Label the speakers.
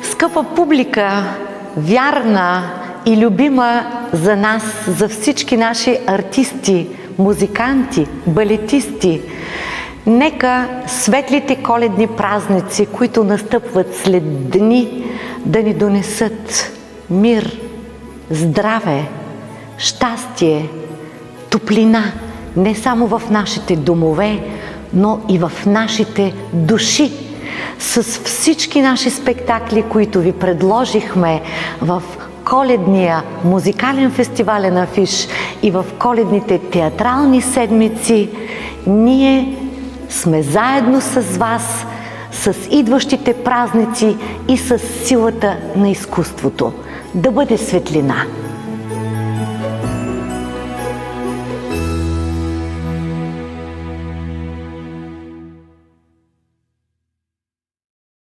Speaker 1: Скъпа публика, вярна и любима за нас, за всички наши артисти, музиканти, балетисти, нека светлите коледни празници, които настъпват след дни, да ни донесат мир, здраве, щастие, топлина, не само в нашите домове, но и в нашите души. С всички наши спектакли, които ви предложихме в коледния музикален фестивален афиш и в коледните театрални седмици, ние сме заедно с вас, с идващите празници и с силата на изкуството. Да бъде светлина!